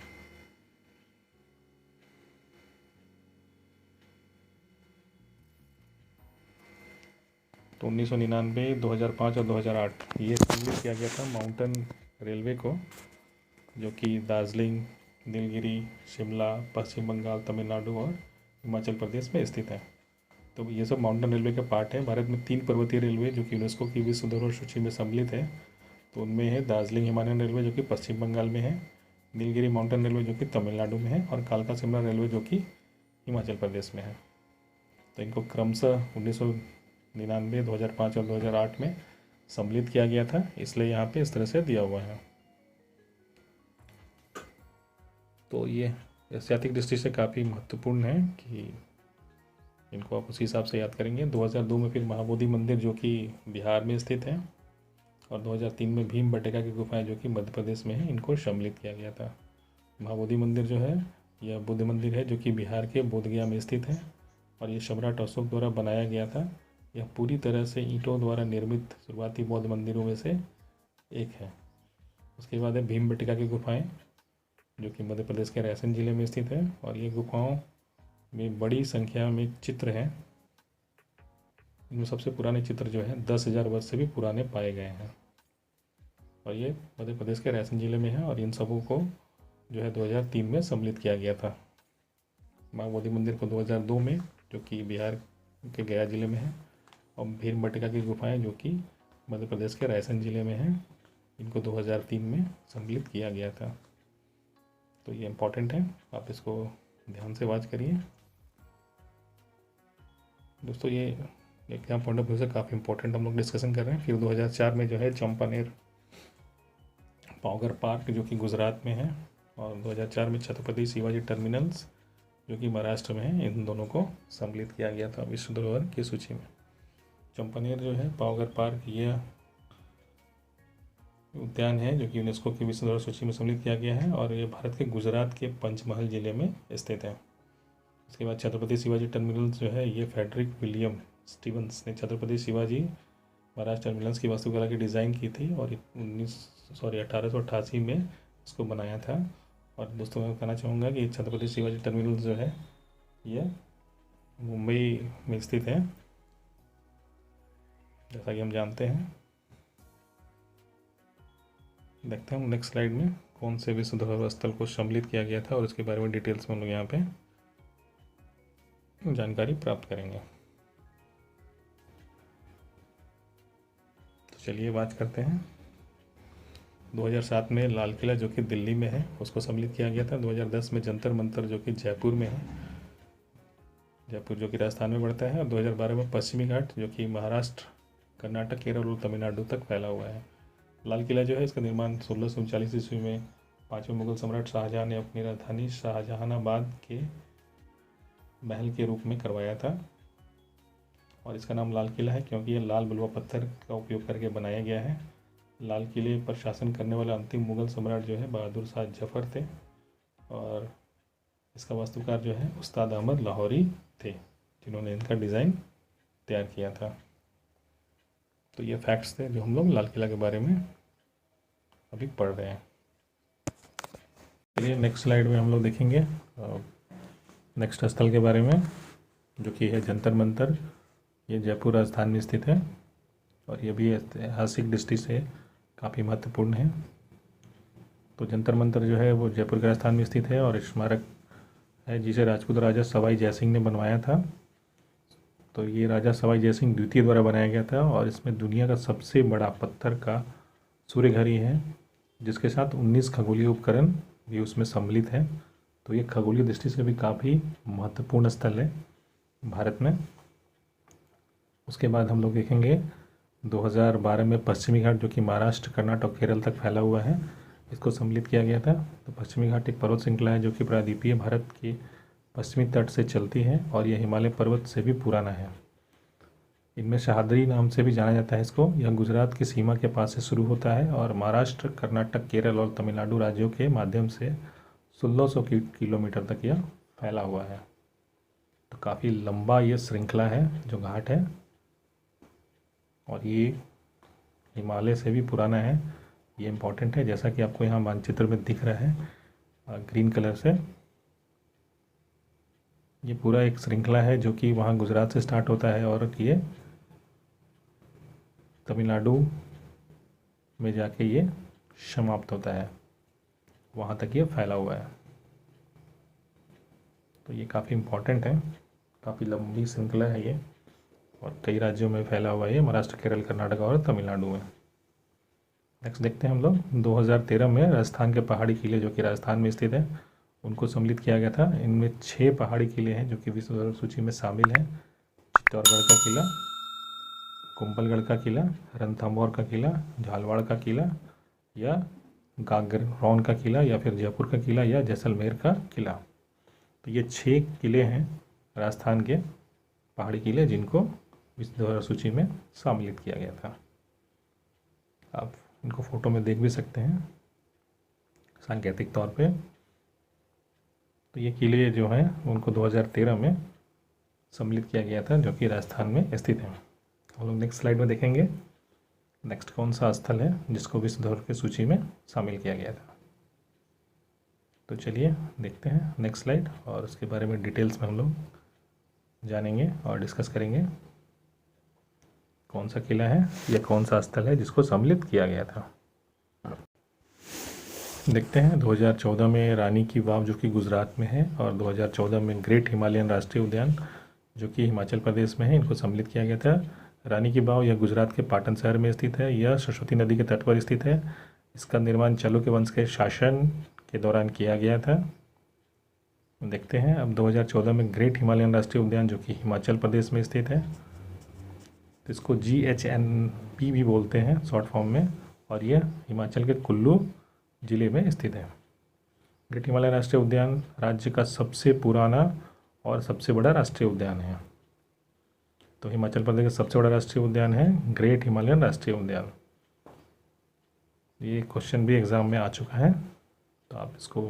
तो 1999, 2005 और 2008 ये सम्मिलित किया गया था माउंटेन रेलवे को, जो कि दार्जिलिंग, नीलगिरी, शिमला, पश्चिम बंगाल, तमिलनाडु और हिमाचल प्रदेश में स्थित है। तो ये सब माउंटेन रेलवे के पार्ट है। भारत में 3 पर्वतीय रेलवे जो कि यूनेस्को की विश्व धरोहर सूची में सम्मिलित है। तो उनमें है दार्जिलिंग हिमालयन रेलवे, जो कि पश्चिम बंगाल में है, नीलगिरी माउंटेन रेलवे जो कि तमिलनाडु में है, और कालका शिमला रेलवे जो कि हिमाचल प्रदेश में है। तो इनको क्रमशः 1999, 2005 और 2008 में सम्मिलित किया गया था, इसलिए यहाँ पे इस तरह से दिया हुआ है। तो ये ऐतिहासिक दृष्टि से काफ़ी महत्वपूर्ण है कि इनको आप उसी हिसाब से याद करेंगे। 2002 में फिर महाबोधि मंदिर जो कि बिहार में स्थित है, और 2003 में भीम बटेका की गुफाएं जो कि मध्य प्रदेश में है, इनको सम्मिलित किया गया था। महाबोधि मंदिर जो है यह बुद्ध मंदिर है जो कि बिहार के बोधगया में स्थित है, और ये सम्राट अशोक द्वारा बनाया गया था। यह पूरी तरह से ईंटों द्वारा निर्मित शुरुआती बौद्ध मंदिरों में से एक है। उसके बाद है भीम बटेका की गुफाएँ जो कि मध्य प्रदेश के रायसेन जिले में स्थित है, और ये गुफाओं में बड़ी संख्या में चित्र हैं। इनमें सबसे पुराने चित्र जो है 10,000 वर्ष से भी पुराने पाए गए हैं, और ये मध्य प्रदेश के रायसेन जिले में है, और इन सबों को जो है 2003 में सम्मिलित किया गया था। महाबोधि मंदिर को 2002 में जो कि बिहार के गया जिले में है, और भीम बटेका की गुफाएं जो कि मध्य प्रदेश के रायसेन जिले में हैं, इनको 2003 में सम्मिलित किया गया था। तो ये इम्पॉर्टेंट है, आप इसको ध्यान से वाच करिए दोस्तों। ये एग्जाम पॉइंट ऑफ व्यू से काफ़ी इंपॉर्टेंट हम लोग डिस्कशन कर रहे हैं। फिर 2004 में जो है चंपानेर पावगर पार्क जो कि गुजरात में है, और 2004 में छत्रपति शिवाजी टर्मिनल्स जो कि महाराष्ट्र में है, इन दोनों को सम्मिलित किया गया था विश्व धरोहर की सूची में। चंपानेर जो है पावगर पार्क, यह उद्यान है जो कि यूनेस्को की विश्व धरोहर सूची में सम्मिलित किया गया है, और ये भारत के गुजरात के पंचमहल जिले में स्थित है। इसके बाद छत्रपति शिवाजी टर्मिनल्स जो है ये फ्रेडरिक विलियम स्टीवंस ने छत्रपति शिवाजी महाराज टर्मिनल्स की वास्तुकला की डिज़ाइन की थी, और 1888 में इसको बनाया था। और दोस्तों मैं कहना चाहूँगा कि छत्रपति शिवाजी टर्मिनल्स जो है यह मुंबई में स्थित है, जैसा कि हम जानते हैं। देखते हैं हम नेक्स्ट स्लाइड में कौन से विश्व धरोहर स्थल को सम्मिलित किया गया था, और इसके बारे में डिटेल्स में हम लोग यहाँ पे जानकारी प्राप्त करेंगे। तो चलिए बात करते हैं। 2007 में लाल किला जो कि दिल्ली में है उसको सम्मिलित किया गया था। 2010 में जंतर मंतर जो कि जयपुर में है, जयपुर जो कि राजस्थान में पड़ता है। और 2012 में पश्चिमी घाट जो कि महाराष्ट्र, कर्नाटक, केरल और तमिलनाडु तक फैला हुआ है। लाल किला जो है इसका निर्माण 1639 ईस्वी में 5वें मुगल सम्राट शाहजहाँ ने अपनी राजधानी शाहजहानाबाद के महल के रूप में करवाया था, और इसका नाम लाल किला है क्योंकि यह लाल बलुआ पत्थर का उपयोग करके बनाया गया है। लाल किले पर शासन करने वाला अंतिम मुगल सम्राट जो है बहादुर शाह जफर थे, और इसका वास्तुकार जो है उस्ताद अहमद लाहौरी थे जिन्होंने इनका डिज़ाइन तैयार किया था। तो ये फैक्ट्स थे जो हम लोग लाल किला के बारे में अभी पढ़ रहे हैं। चलिए नेक्स्ट स्लाइड में हम लोग देखेंगे नेक्स्ट स्थल के बारे में जो कि है जंतर मंतर। ये जयपुर राजस्थान में स्थित है, और ये भी ऐतिहासिक दृष्टि से काफ़ी महत्वपूर्ण है। तो जंतर मंतर जो है वो जयपुर के राजस्थान में स्थित है, और स्मारक है जिसे राजपूत राजा सवाई जयसिंह ने बनवाया था। तो ये राजा सवाई जयसिंह द्वितीय द्वारा बनाया गया था, और इसमें दुनिया का सबसे बड़ा पत्थर का सूर्य घड़ी है जिसके साथ 19 खगोलीय उपकरण भी उसमें सम्मिलित है। तो ये खगोलीय दृष्टि से भी काफ़ी महत्वपूर्ण स्थल है भारत में। उसके बाद हम लोग देखेंगे 2012 में पश्चिमी घाट जो कि महाराष्ट्र, कर्नाटक और केरल तक फैला हुआ है, इसको सम्मिलित किया गया था। तो पश्चिमी घाट एक पर्वत श्रृंखला है जो कि प्रायद्वीपीय भारत के पश्चिमी तट से चलती है, और यह हिमालय पर्वत से भी पुराना है। इनमें सह्याद्री नाम से भी जाना जाता है इसको। यह गुजरात की सीमा के पास से शुरू होता है, और महाराष्ट्र, कर्नाटक, केरल और तमिलनाडु राज्यों के माध्यम से 1600 किलोमीटर तक यह फैला हुआ है। तो काफ़ी लंबा ये श्रृंखला है जो घाट है, और ये हिमालय से भी पुराना है। ये इम्पॉर्टेंट है, जैसा कि आपको यहाँ मानचित्र में दिख रहा है ग्रीन कलर से। ये पूरा एक श्रृंखला है जो कि वहाँ गुजरात से स्टार्ट होता है, और ये तमिलनाडु में जाके ये समाप्त होता है, वहाँ तक ये फैला हुआ है। तो ये काफ़ी इम्पॉर्टेंट है, काफ़ी लंबी श्रृंखला है ये, और कई राज्यों में फैला हुआ है, महाराष्ट्र, केरल, कर्नाटक और तमिलनाडु में। नेक्स्ट देखते हैं हम लोग 2013 में राजस्थान के पहाड़ी किले जो कि राजस्थान में स्थित है उनको सम्मिलित किया गया था। इनमें 6 पहाड़ी किले हैं जो कि विश्व धरोहर सूची में शामिल हैं। चित्तौड़गढ़ का किला, कुंभलगढ़ का किला, रणथंभौर का किला, झालवाड़ का किला या गागरौन का किला या फिर जयपुर का किला या जैसलमेर का किला। तो ये 6 किले हैं राजस्थान के पहाड़ी किले जिनको विश्व धरोहर सूची में सम्मिलित किया गया था। आप इनको फ़ोटो में देख भी सकते हैं सांकेतिक तौर पे। तो ये किले जो हैं उनको 2013 में सम्मिलित किया गया था जो कि राजस्थान में स्थित हैं। हम लोग नेक्स्ट स्लाइड में देखेंगे नेक्स्ट कौन सा स्थल है जिसको विश्व धरोहर की सूची में शामिल किया गया था। तो चलिए देखते हैं नेक्स्ट स्लाइड और उसके बारे में डिटेल्स में हम लोग जानेंगे और डिस्कस करेंगे कौन सा किला है या कौन सा स्थल है जिसको सम्मिलित किया गया था। देखते हैं 2014 में रानी की वाव जो कि गुजरात में है और 2014 में ग्रेट हिमालयन राष्ट्रीय उद्यान जो कि हिमाचल प्रदेश में है इनको सम्मिलित किया गया था। रानी की वाव यह गुजरात के पाटन शहर में स्थित है। यह सरस्वती नदी के तट पर स्थित है। इसका निर्माण चालुक्य वंश के शासन के दौरान किया गया था। देखते हैं अब 2014 में ग्रेट हिमालयन राष्ट्रीय उद्यान जो कि हिमाचल प्रदेश में स्थित है तो इसको GHNP भी बोलते हैं शॉर्ट फॉर्म में और यह हिमाचल के कुल्लू ज़िले में स्थित है। ग्रेट हिमालयन राष्ट्रीय उद्यान राज्य का सबसे पुराना और सबसे बड़ा राष्ट्रीय उद्यान है। तो हिमाचल प्रदेश का सबसे बड़ा राष्ट्रीय उद्यान है ग्रेट हिमालयन राष्ट्रीय उद्यान। ये क्वेश्चन भी एग्ज़ाम में आ चुका है तो आप इसको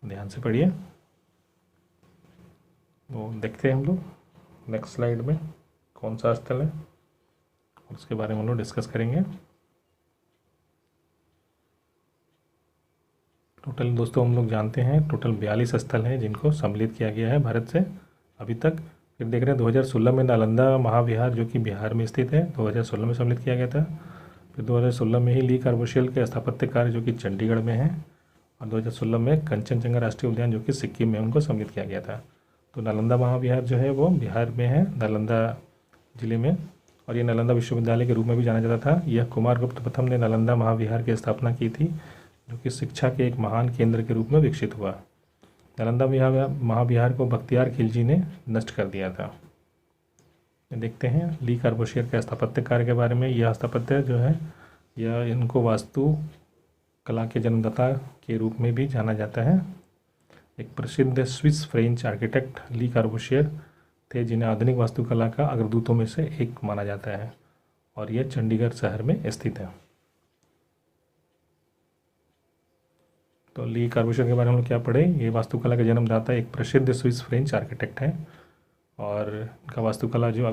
ध्यान से पढ़िए। वो देखते हैं हम लोग नेक्स्ट स्लाइड में कौन सा स्थल है उसके बारे में हम लोग डिस्कस करेंगे। टोटल दोस्तों हम लोग जानते हैं टोटल 42 स्थल हैं जिनको सम्मिलित किया गया है भारत से अभी तक। फिर देख रहे हैं 2016 में नालंदा महाविहार जो कि बिहार में स्थित है 2016 में सम्मिलित किया गया था। फिर 2016 में ही ली कार्बोशियल के स्थापत्य कार्य जो कि चंडीगढ़ में है और 2016 में कंचनजंगा राष्ट्रीय उद्यान जो कि सिक्किम में उनको सम्मिलित किया गया था। तो नालंदा महाविहार जो है वो बिहार में है नालंदा ज़िले में और ये नालंदा विश्वविद्यालय के रूप में भी जाना जाता था। यह कुमारगुप्त प्रथम ने नालंदा महाविहार की स्थापना की थी जो कि शिक्षा के एक महान केंद्र के रूप में विकसित हुआ। नालंदा महाविहार को बख्तियार खिलजी ने नष्ट कर दिया था। देखते हैं ली कार्बोशियर के स्थापत्य कार्य के बारे में। यह स्थापत्य जो है यह इनको वास्तु कला के जन्मदाता के रूप में भी जाना जाता है। एक प्रसिद्ध स्विस फ्रेंच आर्किटेक्ट ली कार्बोशियर थे जिन्हें आधुनिक वास्तुकला का अग्रदूतों में से एक माना जाता है और यह चंडीगढ़ शहर में स्थित है। तो ली कार्बोशियर के बारे में हम लोग क्या पढ़े, ये वास्तुकला के जन्मदाता एक प्रसिद्ध स्विस फ्रेंच आर्किटेक्ट है और इनका वास्तुकला जो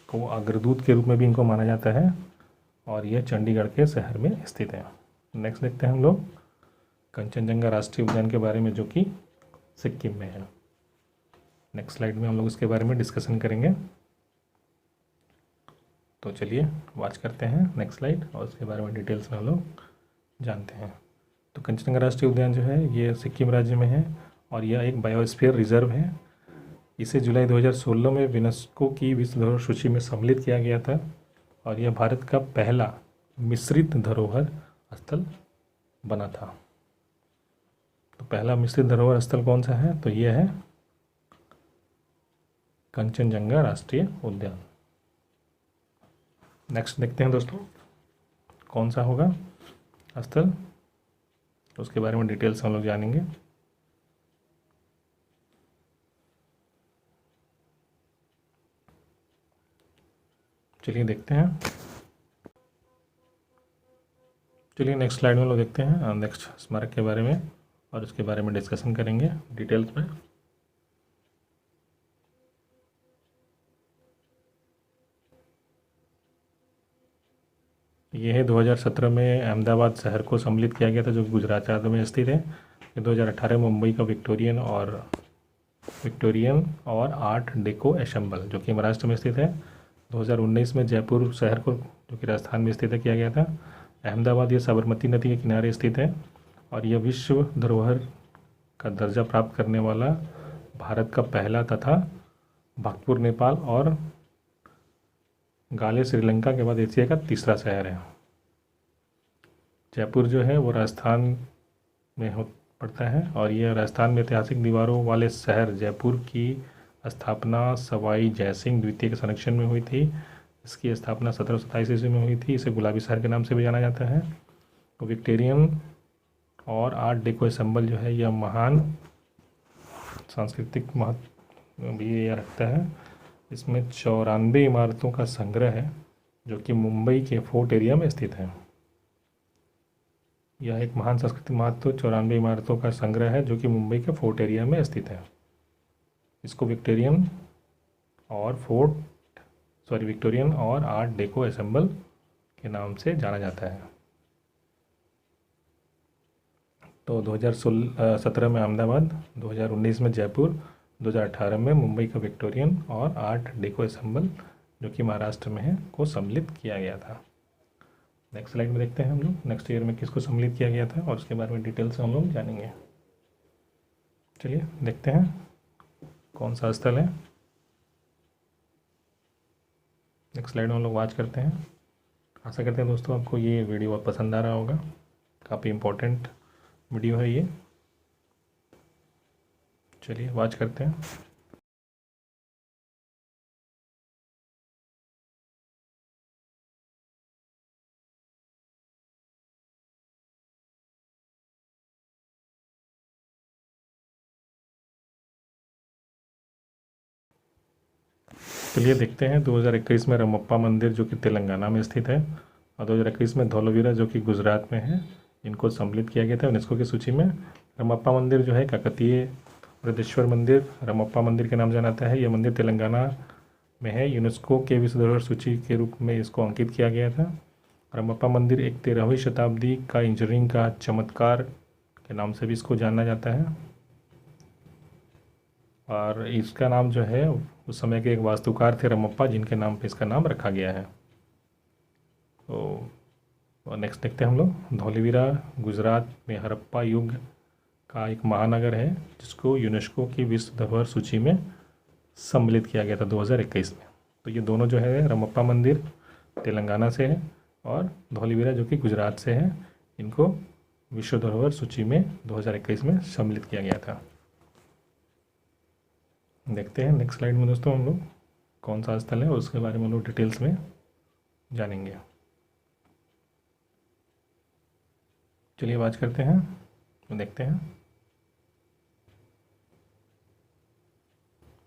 को अग्रदूत के रूप में भी इनको माना जाता है और यह चंडीगढ़ के शहर में स्थित है। नेक्स्ट देखते हैं हम लोग कंचनजंगा राष्ट्रीय उद्यान के बारे में जो कि सिक्किम में है। नेक्स्ट स्लाइड में हम लोग इसके बारे में डिस्कशन करेंगे। तो चलिए वॉच करते हैं नेक्स्ट स्लाइड और उसके बारे में डिटेल्स में हम लोग जानते हैं। तो कंचनजंगा राष्ट्रीय उद्यान जो है ये सिक्किम राज्य में है और यह एक बायोस्फीयर रिजर्व है। इसे जुलाई 2016 में यूनेस्को की विश्व धरोहर सूची में सम्मिलित किया गया था और यह भारत का पहला मिश्रित धरोहर स्थल बना था। तो पहला मिश्रित धरोहर स्थल कौन सा है, तो यह है कंचनजंगा राष्ट्रीय उद्यान। नेक्स्ट देखते हैं दोस्तों कौन सा होगा स्थल, तो उसके बारे में डिटेल्स हम लोग जानेंगे। चलिए देखते हैं। चलिए नेक्स्ट स्लाइड में लोग देखते हैं नेक्स्ट स्मारक के बारे में और उसके बारे में डिस्कशन करेंगे डिटेल्स में। ये है 2017 में अहमदाबाद शहर को सम्मिलित किया गया था जो कि गुजरात राज्य में स्थित है। 2018 में मुंबई का विक्टोरियन और आर्ट डेको एसेंबल जो कि महाराष्ट्र में स्थित है। 2019 में जयपुर शहर को जो कि राजस्थान में स्थित है किया गया था। अहमदाबाद ये साबरमती नदी के किनारे स्थित है और यह विश्व धरोहर का दर्जा प्राप्त करने वाला भारत का पहला तथा भक्तपुर नेपाल और गाले श्रीलंका के बाद एशिया का तीसरा शहर है। जयपुर जो है वो राजस्थान में हो पड़ता है और ये राजस्थान में ऐतिहासिक दीवारों वाले शहर जयपुर की स्थापना सवाई जयसिंह द्वितीय के संरक्षण में हुई थी। इसकी स्थापना 1727 ईस्वी में हुई थी। इसे गुलाबी शहर के नाम से भी जाना जाता है। तो विक्टोरियन और आर्ट डेको असेंबल जो है यह महान सांस्कृतिक महत्व भी ये रखता है। इसमें 94 इमारतों का संग्रह है जो कि मुंबई के फोर्ट एरिया में स्थित है। यह एक महान सांस्कृतिक महत्व 94 इमारतों का संग्रह है जो कि मुंबई के फोर्ट एरिया में स्थित है। इसको विक्टोरियन और आर्ट डेको असेंबल के नाम से जाना जाता है। तो 2017 में अहमदाबाद, 2019 में जयपुर, 2018 में मुंबई का विक्टोरियन और आर्ट डेको असेंबल जो कि महाराष्ट्र में है को सम्मिलित किया गया था। नेक्स्ट स्लाइड में देखते हैं हम लोग नेक्स्ट ईयर में किसको सम्मिलित किया गया था और उसके बारे में डिटेल से हम लोग जानेंगे। चलिए देखते हैं कौन सा स्थल है। नेक्स्ट स्लाइड में हम लोग वॉच करते हैं। आशा करते हैं दोस्तों आपको ये वीडियो बहुत पसंद आ रहा होगा। काफ़ी इम्पोर्टेंट वीडियो है ये। चलिए वॉच करते हैं। चलिए देखते हैं 2021 में रमप्पा मंदिर जो कि तेलंगाना में स्थित है और 2021 में धौलावीरा जो कि गुजरात में है, इनको सम्मिलित किया गया था यूनेस्को की सूची में। रमप्पा मंदिर जो है काकतीय बृहदेश्वर मंदिर रमप्पा मंदिर के नाम जाना जाता है। यह मंदिर तेलंगाना में है। यूनेस्को के विश्व धरोहर सूची के रूप में इसको अंकित किया गया था। रमप्पा मंदिर एक 13वीं शताब्दी का इंजीनियरिंग का चमत्कार के नाम से भी इसको जाना जाता है और इसका नाम जो है उस समय के एक वास्तुकार थे रमप्पा, जिनके नाम पे इसका नाम रखा गया है। तो नेक्स्ट देखते हैं हम लोग। धौलावीरा गुजरात में हड़प्पा युग का एक महानगर है जिसको यूनेस्को की विश्व धरोहर सूची में सम्मिलित किया गया था 2021 में। तो ये दोनों जो है रमप्पा मंदिर तेलंगाना से है और धौलावीरा जो कि गुजरात से है, इनको विश्व धरोहर सूची में 2021 में सम्मिलित किया गया था। देखते हैं नेक्स्ट स्लाइड में दोस्तों हम लोग कौन सा स्थल है और उसके बारे में हम लोग डिटेल्स में जानेंगे। चलिए बात करते हैं तो देखते हैं।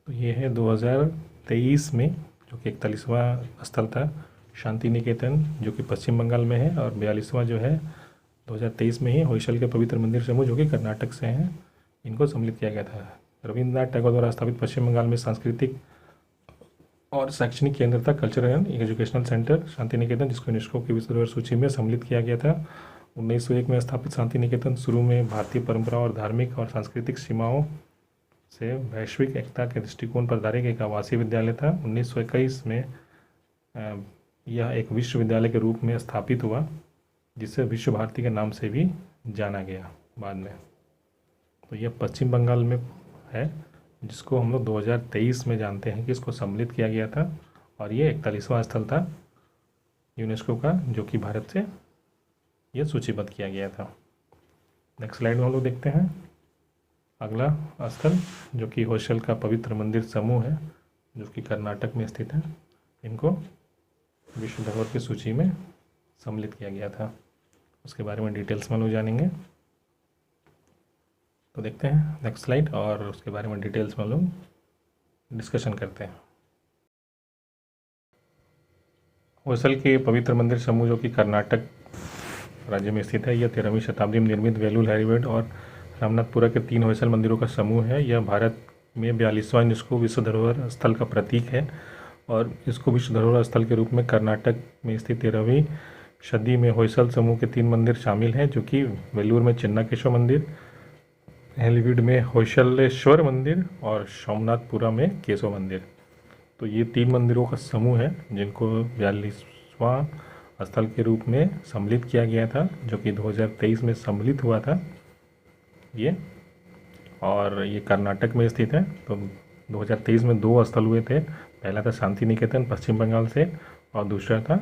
तो ये है 2023 में जो कि 41वां स्थल था शांति निकेतन जो कि पश्चिम बंगाल में है और 42वां जो है 2023 में ही होयसल के पवित्र मंदिर समूह जो कि कर्नाटक से हैं, इनको सम्मिलित किया गया था। रविंद्रनाथ टैगोर द्वारा स्थापित पश्चिम बंगाल में सांस्कृतिक और शैक्षणिक केंद्र था cultural and educational centre Shanti Niketan, जिसको यूनेस्को की विश्व धरोहर सूची में सम्मिलित किया गया था। 1901 में स्थापित शांति निकेतन शुरू में भारतीय परंपरा और धार्मिक और सांस्कृतिक सीमाओं से वैश्विक एकता के दृष्टिकोण पर आधारित एक आवासीय विद्यालय था। 1921 में यह एक विश्वविद्यालय के रूप में स्थापित हुआ जिसे विश्व भारती के नाम से भी जाना गया बाद में। तो यह पश्चिम बंगाल में है जिसको हम लोग 2023 में जानते हैं कि इसको सम्मिलित किया गया था और ये 41वां स्थल था यूनेस्को का जो कि भारत से यह सूचीबद्ध किया गया था। नेक्स्ट स्लाइड में हम लोग देखते हैं अगला स्थल जो कि होयसल का पवित्र मंदिर समूह है जो कि कर्नाटक में स्थित है, इनको विश्व धरोहर की सूची में सम्मिलित किया गया था। उसके बारे में डिटेल्स में लोग जानेंगे। तो देखते हैं नेक्स्ट स्लाइड और उसके बारे में डिटेल्स में लोग डिस्कशन करते हैं। होयसल के पवित्र मंदिर समूह जो कि कर्नाटक राज्य में स्थित है, यह 13वीं शताब्दी में निर्मित वेलूर, हैरिवेड और रामनाथपुरा के 3 होयसल मंदिरों का समूह है। यह भारत में 42वां यूनेस्को विश्व धरोहर स्थल का प्रतीक है और इसको विश्व धरोहर स्थल के रूप में कर्नाटक में स्थित 13वीं सदी में होयसल समूह के 3 मंदिर शामिल हैं जो कि वेलूर में चिन्नाकेश्वर मंदिर, हैरिवेड में होयसलेश्वर मंदिर और सोमनाथपुरा में केशव मंदिर। तो ये 3 मंदिरों का समूह है जिनको 42वां स्थल के रूप में सम्मिलित किया गया था जो कि 2023 में सम्मिलित हुआ था ये, और ये कर्नाटक में स्थित है। तो 2023 में 2 स्थल हुए थे। पहला था शांति निकेतन पश्चिम बंगाल से और दूसरा था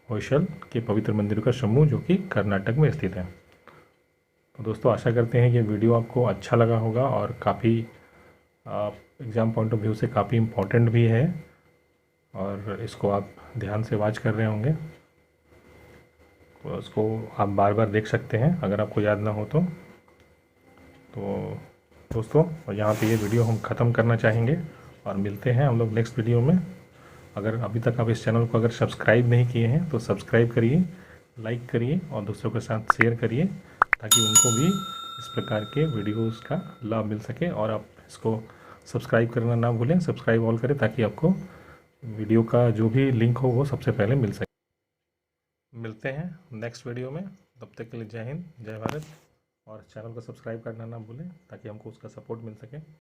होयसल के पवित्र मंदिरों का समूह जो कि कर्नाटक में स्थित है। तो दोस्तों आशा करते हैं ये वीडियो आपको अच्छा लगा होगा और काफ़ी एग्ज़ाम पॉइंट ऑफ व्यू से काफ़ी इम्पोर्टेंट भी है और इसको आप ध्यान से वॉच कर रहे होंगे। तो उसको आप बार बार देख सकते हैं अगर आपको याद ना हो तो। दोस्तों यहाँ पे ये वीडियो हम ख़त्म करना चाहेंगे और मिलते हैं हम लोग नेक्स्ट वीडियो में। अगर अभी तक आप इस चैनल को अगर सब्सक्राइब नहीं किए हैं तो सब्सक्राइब करिए, लाइक करिए और दूसरों के साथ शेयर करिए ताकि उनको भी इस प्रकार के वीडियोस का लाभ मिल सके। और आप इसको सब्सक्राइब करना ना भूलें, सब्सक्राइब ऑल करें ताकि आपको वीडियो का जो भी लिंक हो वो सबसे पहले मिल सके। मिलते हैं नेक्स्ट वीडियो में, तब तक के लिए जय हिंद, जय भारत। और चैनल को सब्सक्राइब करना ना भूलें ताकि हमको उसका सपोर्ट मिल सके।